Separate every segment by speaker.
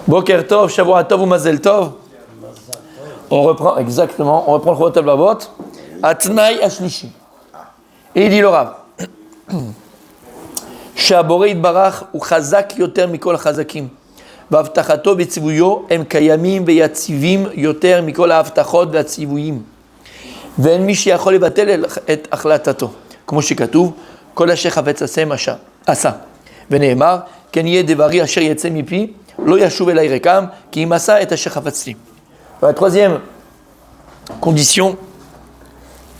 Speaker 1: Boker Tov, Shavua Tov ou Mazel Tov. On reprend, exactement, on reprend le Chuvot Halbavot. Atnaï Ashlishi. Et il dit le Rav. Shabore Yitbarach ou Chazak Yoter Mikol Chazakim. Vavtachato Betzivouyo Em Kayamim Veyatzivim Yoter Mikol Avtachot Veyatzivuyim. Ve'en mi sheyachol levatel et achlatato. כמו שכתוב, כל אשר חפץ עשה. ונאמר, כן יהיה דברי אשר יצא מפי, לא ישוב אליי ריקם, כי אם עשה את אשר חפצתי. La troisième condition,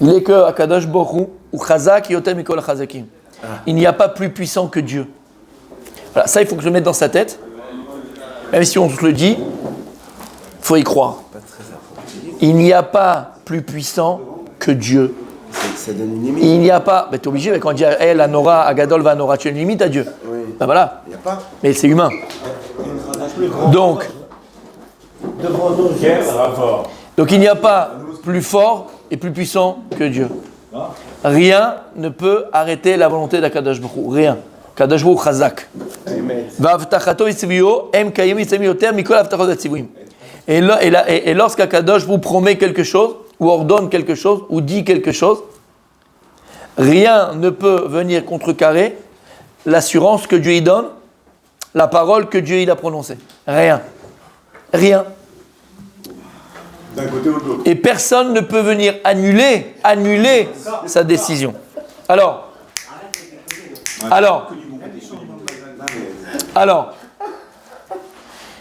Speaker 1: il est que Akadosh Baruch Hu ou Chazak yoter mikol hachazakim. Il n'y a pas plus puissant que Dieu. Voilà, ça il faut que je le mette dans sa tête. Même si on se le dit, il faut y croire. Il n'y a pas plus puissant que Dieu.
Speaker 2: Ça donne une limite.
Speaker 1: Il n'y a pas, tu es obligé, quand on dit El, Anora, Agadol, Vanora, tu as une limite à Dieu.
Speaker 2: Oui.
Speaker 1: Ben voilà.
Speaker 2: Il n'y a pas.
Speaker 1: Mais c'est humain. Donc il n'y a pas plus fort et plus puissant que Dieu. Rien ne peut arrêter la volonté d'Akadosh Baruch Hu. Rien. Kadosh Baruch Hu Chazak. Va'avtachato yitzivio em kayim yitzivim yoter mikol avtachot yitzivim. Et lorsqu'Akadosh vous promet quelque chose, ou ordonne quelque chose, ou dit quelque chose, rien ne peut venir contrecarrer l'assurance que Dieu y donne, la parole que Dieu y a prononcée. Rien. Rien.
Speaker 2: D'un côté ou de l'autre.
Speaker 1: Et personne ne peut venir annuler sa décision. Alors,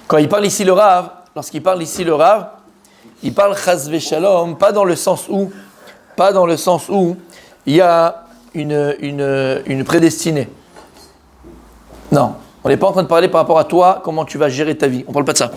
Speaker 1: quand il parle ici le Rav, lorsqu'il parle ici le Rav, il parle chas v'shalom, pas dans le sens où il y a une prédestinée. Non, on n'est pas en train de parler par rapport à toi, comment tu vas gérer ta vie. On ne parle pas de ça.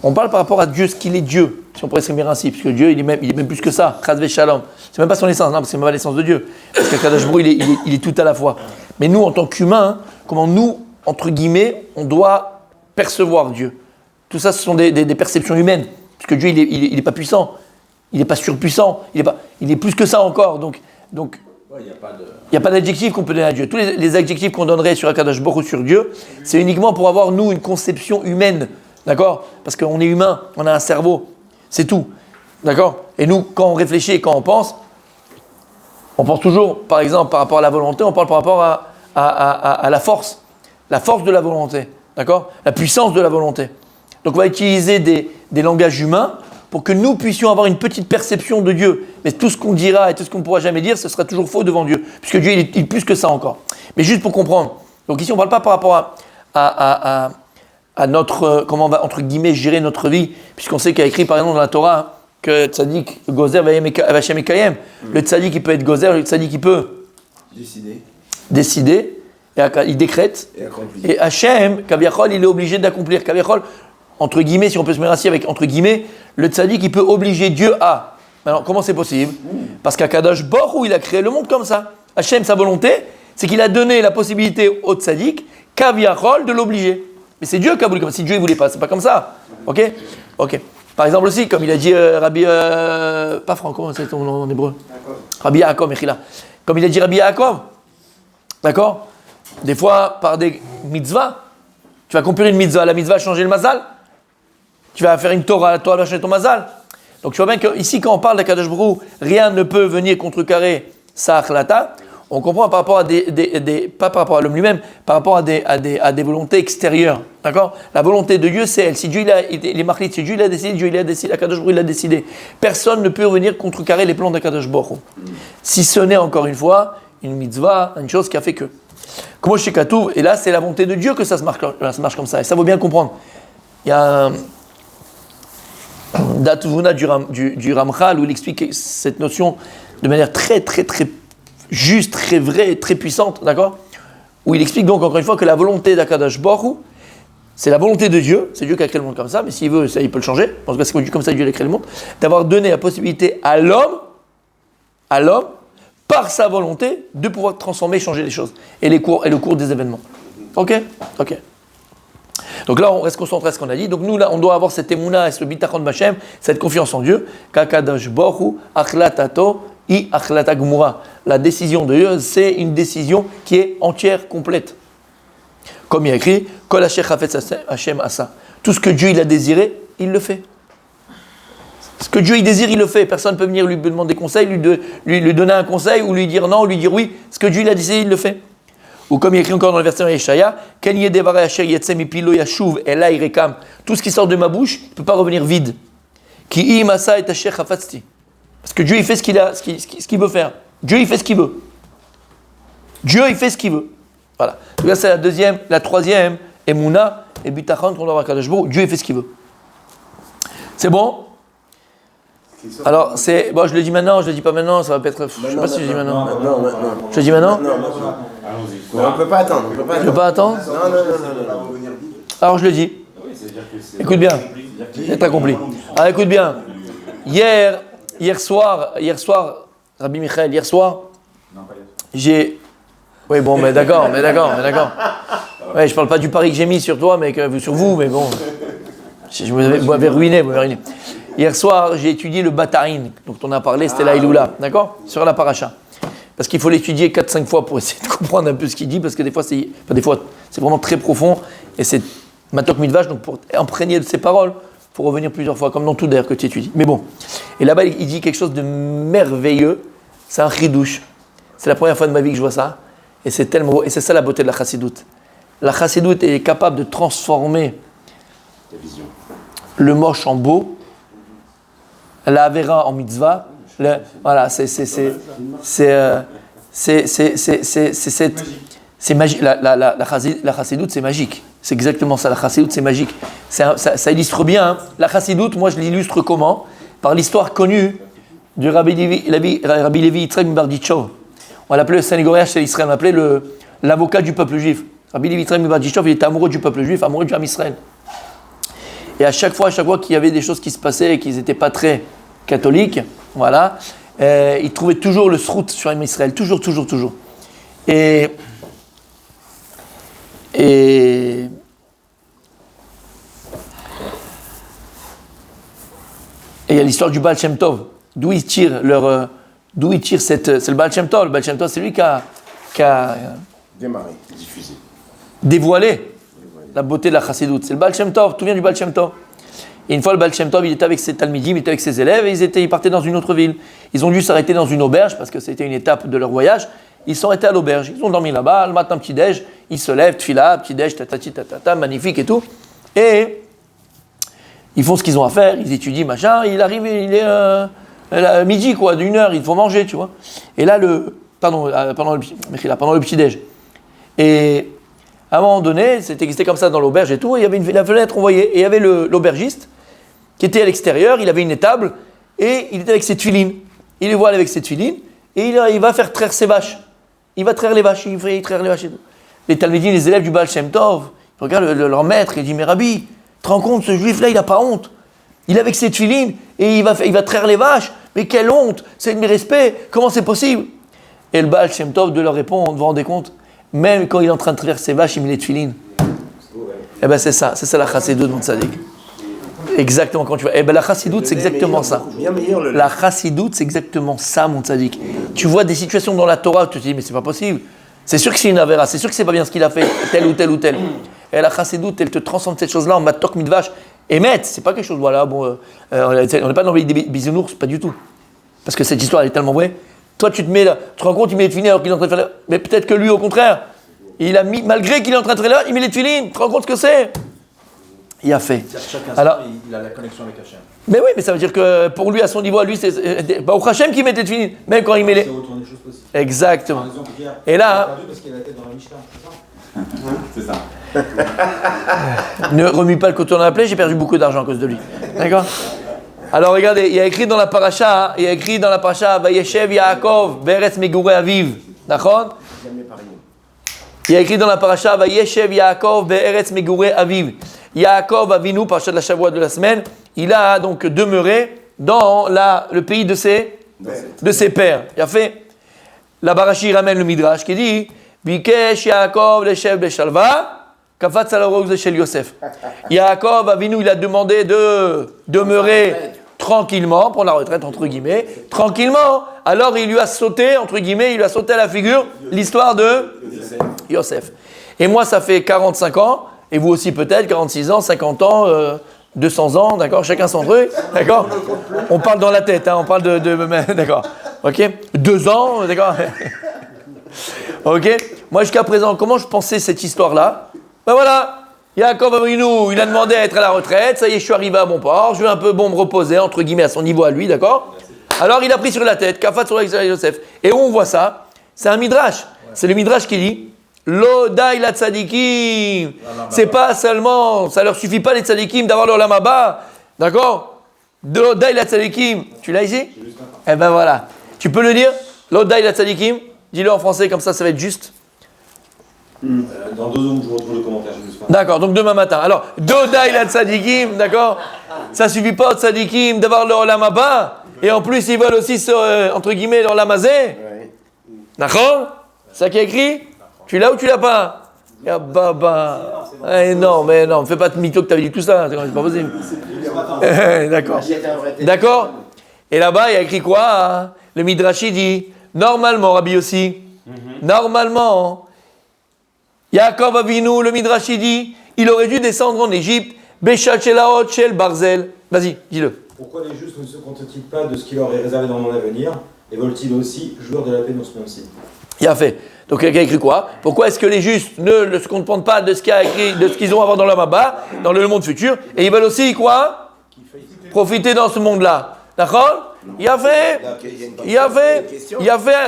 Speaker 1: On parle par rapport à Dieu, ce qu'il est Dieu, si on pourrait s'exprimer ainsi, parce que Dieu, il est même plus que ça, chas v'shalom. C'est même pas son essence, non, parce que c'est même pas l'essence de Dieu. Parce que Kadosh Baruch Hu, il est tout à la fois. Mais nous, en tant qu'humains, comment nous, entre guillemets, on doit percevoir Dieu. Tout ça, ce sont des perceptions humaines. Parce que Dieu, il est pas puissant, il n'est pas surpuissant, il est plus que ça encore. Donc il n'y a pas d'adjectif qu'on peut donner à Dieu. Tous les adjectifs qu'on donnerait sur Akadosh Baruch Hu, sur Dieu, c'est uniquement pour avoir, nous, une conception humaine. D'accord ? Parce qu'on est humain, on a un cerveau. C'est tout. D'accord ? Et nous, quand on réfléchit et quand on pense toujours, par exemple, par rapport à la volonté, on parle par rapport à la force de la volonté. D'accord ? La puissance de la volonté. Donc on va utiliser des langages humains pour que nous puissions avoir une petite perception de Dieu. Mais tout ce qu'on dira et tout ce qu'on ne pourra jamais dire, ce sera toujours faux devant Dieu. Puisque Dieu, il est plus que ça encore. Mais juste pour comprendre. Donc ici, on ne parle pas par rapport à notre, comment on va, entre guillemets, gérer notre vie. Puisqu'on sait qu'il y a écrit, par exemple, dans la Torah, que Tzadik, Gozer, Vachem et Kayem. Le Tzadik, il peut être Gozer, le Tzadik, il peut décider. Et il décrète. Et Hachem, Kaviachol, il est obligé d'accomplir. Kaviachol, entre guillemets, si on peut se mettre ainsi avec entre guillemets, le tzaddik, il peut obliger Dieu à. Alors, comment c'est possible ? Parce qu'Akadosh Baruch Hu, il a créé le monde comme ça. Hachem, sa volonté, c'est qu'il a donné la possibilité au tzaddik, kaviachol, de l'obliger. Mais c'est Dieu qui a voulu comme ça. Si Dieu ne voulait pas, c'est pas comme ça. Ok. Par exemple aussi, comme il a dit Rabbi, pas Franco, c'est ton nom en hébreu. Rabbi Yaakov, Mechila. Comme il a dit Rabbi Yaakov, d'accord ? Des fois, par des mitzvahs, tu vas accomplir une mitzvah, la mitzvah a changé le mazal. Tu vas faire une Torah, la Torah va changer ton mazal. Donc tu vois bien qu'ici, quand on parle d'Akadosh Baruch Hu, rien ne peut venir contrecarrer sa achlata. On comprend par rapport à pas par rapport à l'homme lui-même, par rapport à des volontés extérieures. D'accord ? La volonté de Dieu, c'est elle. Si Dieu il est marqué, si Dieu il a décidé, Dieu il a décidé, Akadosh Baruch Hu il a décidé. Personne ne peut venir contrecarrer les plans d'Akadosh Baruch Hu. Si ce n'est encore une fois une mitzvah, une chose qui a fait que. Comment chez Katouf, et là c'est la volonté de Dieu que ça marche comme ça. Et ça vaut bien comprendre. Il y a Datuvuna du Ramchal où il explique cette notion de manière très très très juste, très vraie, très puissante, d'accord ? Où il explique donc encore une fois que la volonté d'Akadosh Baruch Hu, c'est la volonté de Dieu, c'est Dieu qui a créé le monde comme ça, mais s'il veut, ça, il peut le changer, parce que c'est comme ça que Dieu a créé le monde, d'avoir donné la possibilité à l'homme, par sa volonté, de pouvoir transformer, changer les choses, et le cours des événements. Ok. Donc là, on reste concentré à ce qu'on a dit. Donc nous, là, on doit avoir cette émouna et ce bitachon b'Hashem, cette confiance en Dieu. Kakadosh Baruch Hu, achlatato, i achlata gmura. La décision de Dieu, c'est une décision qui est entière, complète. Comme il y a écrit, Kol asher chafetz Hashem asa. Tout ce que Dieu il a désiré, il le fait. Ce que Dieu il désire, il le fait. Personne ne peut venir lui demander conseil, lui donner un conseil, ou lui dire non, ou lui dire oui. Ce que Dieu il a désiré, il le fait. Ou comme il écrit encore dans le verset de Yeshaya, tout ce qui sort de ma bouche ne peut pas revenir vide. Parce que Dieu il fait ce qu'il veut faire. Dieu il fait ce qu'il veut. Dieu il fait ce qu'il veut. Voilà. Donc là, c'est la troisième, Emouna, et Bitachon qu'on doit avoir Kadosh Baruch Hu. Dieu il fait ce qu'il veut. C'est bon? Alors, bon, je le dis maintenant, je le dis pas maintenant, ça va pas être. Je sais pas si je le dis maintenant.
Speaker 2: Non.
Speaker 1: Je le dis maintenant?
Speaker 2: Allons-y. On ne peut pas attendre.
Speaker 1: Je ne peux pas attendre?
Speaker 2: Non.
Speaker 1: Alors, je le dis. Écoute bien. C'est accompli. Alors, écoute bien. Hier soir, Rabbi Michael, j'ai. Oui, bon, mais d'accord. Ouais, je parle pas du pari que j'ai mis sur toi, mais sur vous, mais bon. Je m'avais ruiné. Hier soir, j'ai étudié le Bataïn, dont on a parlé, c'était la Iloula, d'accord? Sur la paracha. Parce qu'il faut l'étudier 4-5 fois pour essayer de comprendre un peu ce qu'il dit, parce que des fois, c'est vraiment très profond, et c'est Matok Midvash, donc pour imprégner de ses paroles, il faut revenir plusieurs fois, comme dans tout d'ailleurs que tu étudies. Mais bon, et là-bas, il dit quelque chose de merveilleux, c'est un chidouche. C'est la première fois de ma vie que je vois ça, et c'est tellement beau, et c'est ça la beauté de la chassidoute. La chassidoute est capable de transformer le moche en beau, la Avera en mitzvah, voilà, c'est magique. La chassidoute, c'est magique. C'est exactement ça, la chassidoute, c'est magique. Ça illustre bien. Hein. La chassidoute, moi, je l'illustre comment? Par l'histoire connue du Rabbi Levi Yitzhak Mibarditchov. On l'appelait le Sénégoriach chez Israël, on l'appelait l'avocat du peuple juif. Rabbi Levi Yitzhak Mibarditchov, il était amoureux du peuple juif, amoureux du Ham Israël. Et à chaque fois qu'il y avait des choses qui se passaient et qu'ils n'étaient pas très catholiques, voilà, il trouvait toujours le srout sur Israël, toujours. Et il y a l'histoire du Baal Shem Tov, d'où ils tirent c'est le Baal Shem Tov. Le Baal Shem Tov, c'est lui qui a
Speaker 2: démarré, diffusé,
Speaker 1: dévoilé la beauté de la chassidoute. C'est le Baal Shem Tov, tout vient du Baal Shem Tov. Et une fois, le Baal Shem Tov, il était avec ses talmidim, il était avec ses élèves, et ils partaient dans une autre ville. Ils ont dû s'arrêter dans une auberge, parce que c'était une étape de leur voyage. Ils sont arrêtés à l'auberge. Ils ont dormi là-bas, le matin, petit-déj, ils se lèvent, tfila, petit-déj, tatata, magnifique et tout. Et ils font ce qu'ils ont à faire, ils étudient, machin, il est midi, quoi, d'une heure, il faut manger, tu vois. Et là, pendant le petit-déj. Et à un moment donné, c'était comme ça dans l'auberge et tout, et il y avait la fenêtre, on voyait, et il y avait l'aubergiste qui était à l'extérieur, il avait une étable, et il était avec ses tuilines. Il les voit avec ses tuilines, et il va faire traire ses vaches. Il va traire les vaches, il fait traire les vaches et tout. Les talmidim, les élèves du Baal Shem Tov, ils regardent leur maître, il dit, mais Rabbi, tu te rends compte, ce juif-là, il n'a pas honte. Il est avec ses tuilines, et il va traire les vaches, mais quelle honte, c'est de mes respects, comment c'est possible? Et le Baal Shem Tov de leur répondre, vous vous rendez compte? Même quand il est en train de traire ses vaches, il met les tuilines. Eh bien, c'est ça la chassidoute, mon tzaddik. Exactement, quand tu vois. Eh bien, la chassidoute, c'est exactement ça. La chassidoute, c'est exactement ça, mon tzaddik. Tu vois des situations dans la Torah où tu te dis, mais c'est pas possible. C'est sûr que c'est une avéra, c'est sûr que c'est pas bien ce qu'il a fait, tel ou tel. Et la chassidoute, elle te transforme cette chose-là en matok midvash. Et mettre, c'est pas quelque chose, voilà, bon, on n'est pas dans les bisounours, pas du tout. Parce que cette histoire, elle est tellement vraie. Toi, tu te mets là, tu te rends compte, il met les tuilines alors qu'il est en train de faire. Mais peut-être que lui, au contraire, il a mis, malgré qu'il est en train de faire là, il met les tuilines. Tu te rends compte ce que c'est? Il a fait. Alors,
Speaker 3: il a la connexion avec Hachem.
Speaker 1: Mais oui, mais ça veut dire que pour lui, à son niveau, à lui, c'est au Hachem qui met les tuilines. Même quand il met les.
Speaker 3: C'est retourner les choses possibles.
Speaker 1: Exactement.
Speaker 3: Par exemple, hier,
Speaker 1: et là.
Speaker 3: parce qu'il a la tête dans la Mishnah, c'est ça? C'est ça.
Speaker 1: Ne remue pas le coton dans la plaie, j'ai perdu beaucoup d'argent à cause de lui. D'accord? Alors regardez, il y a écrit dans la paracha, Vayeshev Yaakov Beretz Megurei Aviv. D'accord? Il y a écrit dans la paracha, Vayeshev Yaakov Beretz Megurei Aviv. Yaakov Avinu, paracha de la Shavuot de la semaine, il a donc demeuré dans le pays de ses pères. Il a fait, la Barashi ramène le Midrash qui dit, Bikesh Yaakov Leshev Beshalva. Kafatz al Rose chez Yosef. Yaakov Avinu, il a demandé de demeurer tranquillement, prendre la retraite entre guillemets, tranquillement. Alors il lui a sauté, entre guillemets, il lui a sauté à la figure l'histoire de Yosef. Et moi, ça fait 45 ans, et vous aussi peut-être, 46 ans, 50 ans, 200 ans, d'accord, chacun son truc, d'accord. On parle dans la tête, hein, on parle d'accord, ok, 2 ans, d'accord. Ok, moi jusqu'à présent, comment je pensais cette histoire-là? Ben voilà, Yaakov Avinu, il a demandé à être à la retraite, ça y est, je suis arrivé à mon port, je vais un peu me reposer, entre guillemets, à son niveau à lui, d'accord? Alors il a pris sur la tête, Kafat sur Yosef. Et où on voit ça? C'est un midrash, c'est le midrash qui dit Lo dai la tzadikim. C'est pas seulement, ça leur suffit pas les tzadikim d'avoir le olam haba, d'accord? Lo dai la tzadikim. Tu l'as ici? Eh ben voilà. Tu peux le dire? Lo dai la tzadikim. Dis-le en français, comme ça va être juste.
Speaker 3: Dans 2 secondes, je retrouve le commentaire.
Speaker 1: D'accord, donc demain matin. Alors, Lo dai la tzadikim, d'accord? Ça suffit pas aux tzadikim d'avoir le olam haba. Et en plus, ils veulent aussi, entre guillemets, le olam hazé. D'accord? C'est ça qui est écrit? Tu l'as ou tu l'as pas? Ya baba. Non, mais non, fais pas de mytho que t'avais dit tout ça, c'est pas possible. D'accord. D'accord? Et là-bas, il y a écrit quoi? Hein? Le Midrashi dit, normalement, Rabbi aussi, normalement, Yaakov Avinu, le Midrashi dit, il aurait dû descendre en Égypte, Béchal Shelaot Shel Barzel. Vas-y, dis-le.
Speaker 4: Pourquoi les justes ne se contentent-ils pas de ce qui leur est réservé dans le monde à venir, et veulent-ils aussi jouir de la paix dans ce monde-ci?
Speaker 1: Il a fait. Donc quelqu'un a écrit quoi? Pourquoi est-ce que les justes ne se contentent pas de ce qu'il y a écrit, de ce qu'ils ont à avoir dans le Maba, dans le monde futur, et ils veulent aussi quoi? Profiter dans ce monde-là. D'accord? Il a fait.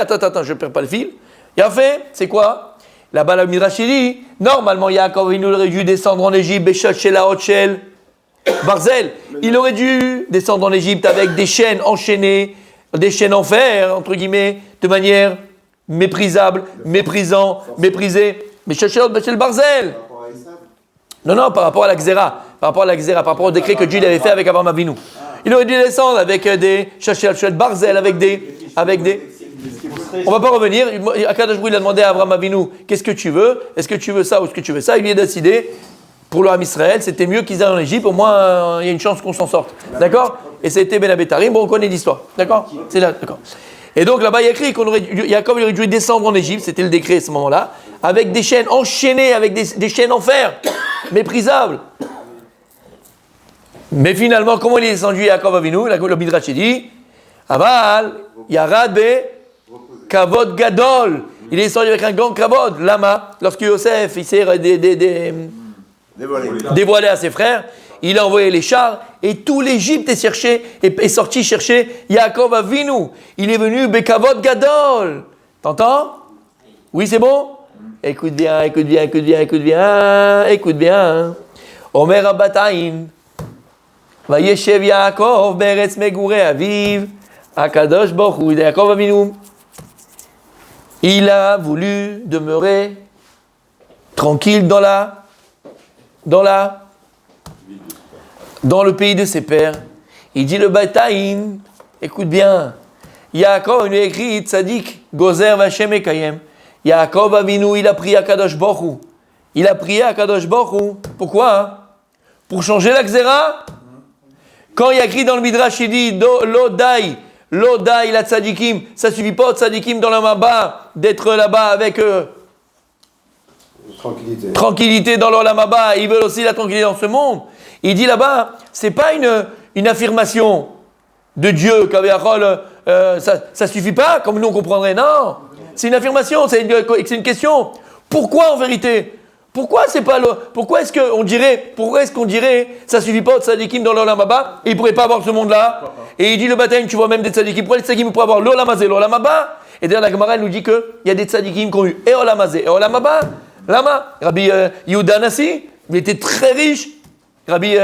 Speaker 1: Attends, je ne perds pas le fil. Il a fait, c'est quoi? Là-bas, le Midrash dit, normalement, Yaakov, il aurait dû descendre en Égypte, Béchal Shelaot Shel Barzel. Il aurait dû descendre en Égypte avec des chaînes enchaînées, des chaînes en fer, entre guillemets, de manière méprisable, méprisant, méprisé. Mais Shel Barzel. Non, par rapport à la Xéra, par rapport au décret que Dieu avait fait avec Abraham Avinu. Il aurait dû descendre avec des Shel Barzel, avec des. On va pas revenir. Akadosh Baruch Hu, il a demandé à Abraham Avinu, qu'est-ce que tu veux? Est-ce que tu veux ça ou est-ce que tu veux ça? Il lui a décidé, pour le Ham Israël, c'était mieux qu'ils aillent en Égypte, au moins il y a une chance qu'on s'en sorte. D'accord? Et c'était Ben Abetarim, bon, on connaît l'histoire. D'accord? C'est là, d'accord. Et donc là-bas, il y a écrit Yaakov aurait dû descendre en Égypte, c'était le décret à ce moment-là, avec des chaînes enchaînées, avec des chaînes en fer, méprisables. Mais finalement, comment il est descendu Yaakov Avinu? Le Midrash dit Aval, Yarad be Kavod Gadol. Il est descendu avec un grand Kavod. Lama, lorsque Yosef il s'est dévoilé à ses frères, il a envoyé les chars et tout l'Égypte est sorti chercher Yaakov Avinu. Il est venu Bekavod Gadol. T'entends? Oui, c'est bon? Écoute bien. Omer Abataim. Vayeshev Yaakov beretz megurei aviv. Akadosh Baruch Hu, Yaakov Avinu. Il a voulu demeurer tranquille dans le pays de ses pères. Il dit le Bataïn, écoute bien, Yaakov lui a écrit Tzadik, Gozer Vashem Ekayem. Yaakov Avinu, il a prié à Kadosh Baruch Hu. Pourquoi? Pour changer la Xéra? Quand il y a écrit dans le Midrash, il dit Lo dai la tzadikim, ça suffit pas aux tzadikim dans le Maba d'être là-bas avec tranquillité dans l'Olam Haba, ils veulent aussi la tranquillité dans ce monde. Il dit là-bas, c'est pas une affirmation de Dieu, ça suffit pas, comme nous on comprendrait, non. C'est une affirmation, c'est une question. Pourquoi en vérité? Pourquoi est-ce qu'on dirait, ça suffit pas aux tzadikim dans l'Olam Haba, et ils pourraient pas avoir ce monde-là? Et il dit le bataille, tu vois même des tzadikim, pourquoi les tzadikim pourraient avoir l'Olam Hazé, l'Olam Haba? Et d'ailleurs la Gemara nous dit qu'il y a des tzadikim qui ont eu et Olam Hazé et Olam Haba. Lama, Rabbi Yehuda Nassi, il était très riche. Rabbi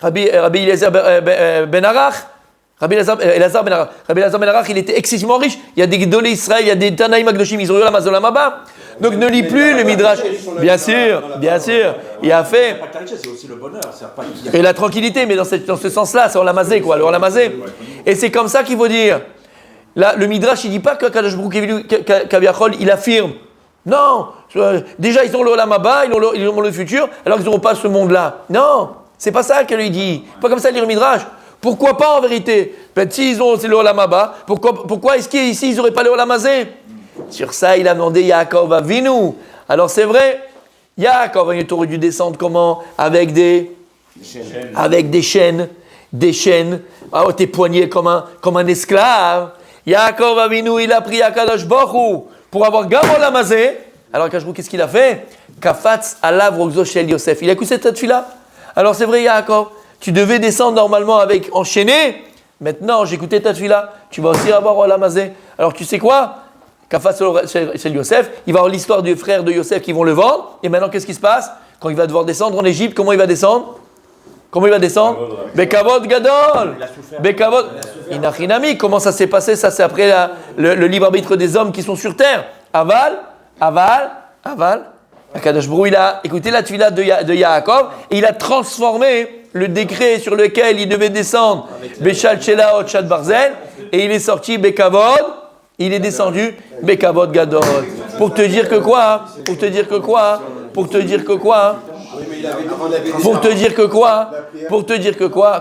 Speaker 1: Elazar Ben Arach, Rabbi Elazar Ben Arach, il était excessivement riche. Il y a des Gedolei Israël, il y a des Tanaïm Agdoshim, ils ont eu Olam Hazé, Olam Haba. Donc ne lis plus le Midrash. Bien sûr. Il a fait.
Speaker 3: C'est aussi le bonheur.
Speaker 1: Et la tranquillité, mais dans ce sens-là, c'est Olam Hazé, quoi, le Olam Hazé. Et c'est comme ça qu'il faut dire. Là, le Midrash, il ne dit pas que Kadosh Baruch Hu, Kaviachol, il affirme. Non, déjà ils ont le Olam Haba, ils ont le futur, alors qu'ils n'auront pas ce monde-là. Non, c'est pas ça qu'elle lui dit. Pas comme ça lire le Midrash. Pourquoi pas en vérité? Peut-être s'ils ont le Olam Haba, pourquoi est-ce qu'ici ils n'auraient pas le Olam Hazé? Sur ça, il a demandé Yaakov Avinu. Alors c'est vrai Yaakov, il aurait dû descendre comment? Avec des chaînes. Ah, tes poignets comme un esclave. Yaakov Avinu, il a pris Akadosh Baruch pour avoir Gamol Lamazé. Alors Akadosh Baruch, qu'est-ce qu'il a fait? Kafatz alav rogzo shel Yosef. Il a écouté cette fille-là. Alors c'est vrai, Yaakov, tu devais descendre normalement avec enchaîné. Maintenant, j'ai écouté ta fille-là. Tu vas aussi avoir Lamazé. Alors tu sais quoi? Kafatz shel Yosef. Il va avoir l'histoire du frère de Yosef qui vont le vendre. Et maintenant, qu'est-ce qui se passe? Quand il va devoir descendre en Égypte, comment il va descendre? Bekavod Gadol. Bekavod. Inachinami. Comment ça s'est passé? Ça, c'est après le libre arbitre des hommes qui sont sur terre. Aval. Akadosh Baruch il a écouté la tefila de Yaakov et il a transformé le décret sur lequel il devait descendre Bechal Shela Shad Barzel et il est sorti Bekavod. Il est descendu Bekavod Gadol. Pour te dire que quoi?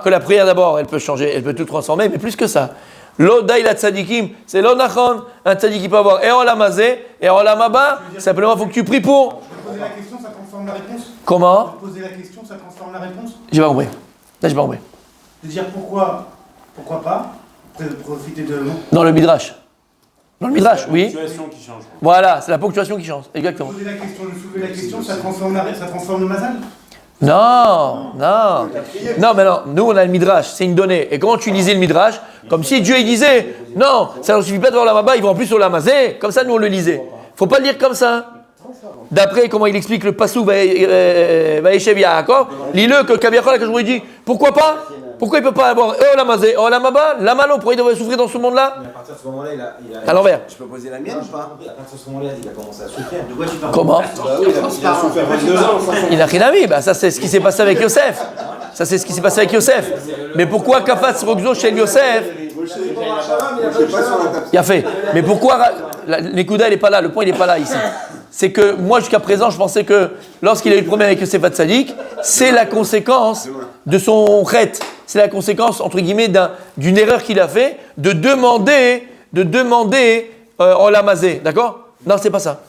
Speaker 1: Que la prière d'abord, elle peut changer, elle peut tout transformer, mais plus que ça. L'odaï la tzadikim, c'est l'onachon, un tzadik qui peut avoir et en lamazé, et en lamaba, simplement il faut que tu pries pour.
Speaker 5: Poser la question, ça transforme la réponse.
Speaker 1: Comment?
Speaker 5: Poser la question, ça transforme la réponse.
Speaker 1: J'ai pas compris. Là, j'ai pas compris.
Speaker 5: De dire pourquoi pas, profiter de l'eau.
Speaker 1: Dans le midrash. Dans le midrash, oui.
Speaker 3: C'est la ponctuation qui change.
Speaker 1: Voilà, c'est la ponctuation qui change, exactement.
Speaker 5: Poser la question, soulever la question, ça transforme le mazal.
Speaker 1: Non, mais non, nous on a le midrash, c'est une donnée. Et comment tu lisais le midrash? Comme si Dieu il disait, non, ça ne suffit pas de voir la maba, ils vont en plus au lamazé. Comme ça, nous on le lisait. Faut pas le lire comme ça. D'après comment il explique le pasou Vaïchev Yaakov, lis-le que Kaviachol que je vous ai dit. Pourquoi pas? Pourquoi il ne peut pas avoir au lamazé, au lamaba, la malo, pourquoi il devrait souffrir dans ce monde-là?
Speaker 4: Mais à partir de ce moment-là, il a...
Speaker 1: À l'envers.
Speaker 2: Je peux poser la mienne ou pas?
Speaker 4: À partir de ce moment-là, il a commencé à souffrir. De quoi tu parles?
Speaker 1: Comment?
Speaker 2: Oui, il a souffert 22 ans.
Speaker 1: Il a Chinami, ça c'est ce qui s'est passé avec Yosef. Mais pourquoi Kafatz Rogzo chez Yosef? Il a fait. Mais pourquoi Nekuda, il n'est pas là, le point il n'est pas là ici. C'est que moi jusqu'à présent, je pensais que lorsqu'il a eu le problème avec Yosef Hatzadik, c'est la conséquence de son chet. C'est la conséquence, entre guillemets, d'une erreur qu'il a fait de demander en lamazé. D'accord? Non, c'est pas ça.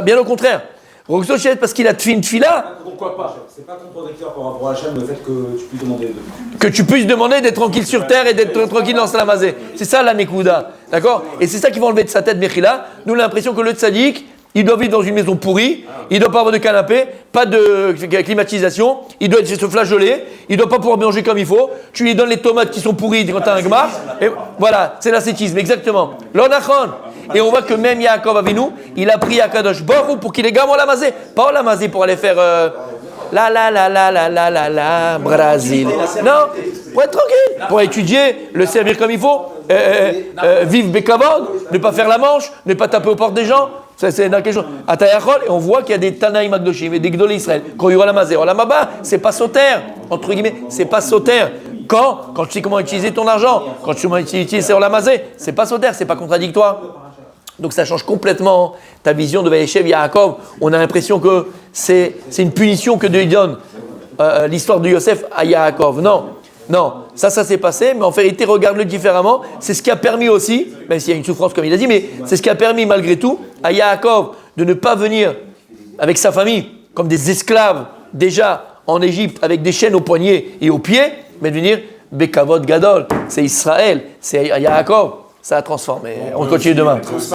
Speaker 1: Bien au contraire. Rogzo chez parce qu'il a une tefila.
Speaker 4: Pourquoi pas? C'est pas contradictoire par rapport à Hachem le fait que tu puisses demander
Speaker 1: que tu puisses demander d'être tranquille sur terre et d'être tranquille dans sa lamazé. C'est ça la Nekuda. D'accord? Et c'est ça qui va enlever de sa tête Mechila. Nous, on a l'impression que le tzaddik, il doit vivre dans une maison pourrie, il ne doit pas avoir de canapé, pas de climatisation, il doit se flageoler, il ne doit pas pouvoir manger comme il faut. Tu lui donnes les tomates qui sont pourries quand tu as un gmar. Et voilà, c'est l'ascétisme, exactement. L'onachon. Et on voit que même Yaakov Avinu, il a pris Akadosh Baruch pour qu'il ait gamin lamazé. Pas en lamazé pour aller faire Brésil. Non, pour être tranquille, pour étudier, le servir comme il faut, vivre Bekavod, ne pas faire la manche, ne pas taper aux portes des gens. C'est dans quelque chose. À Tayachol, et on voit qu'il y a des Tanaïm Magdoshim et des Gdolé Israël. Quand il y aura la mazé, la maba, c'est pas sauter, entre guillemets, c'est pas sauter. Quand tu sais comment utiliser ton argent, quand tu sais comment utiliser la mazé, c'est pas sauter, c'est pas contradictoire. Donc ça change complètement ta vision de Vaïchev Yaakov. On a l'impression que c'est une punition que Dieu donne. L'histoire de Yosef à Yaakov. Non, ça s'est passé, mais en vérité, regarde-le différemment. C'est ce qui a permis aussi, même s'il y a une souffrance comme il a dit, mais c'est ce qui a permis malgré tout à Yaakov de ne pas venir avec sa famille comme des esclaves déjà en Égypte avec des chaînes aux poignets et aux pieds, mais de venir Bekavod Gadol. C'est Israël, c'est Yaakov. Ça a transformé. On continue demain.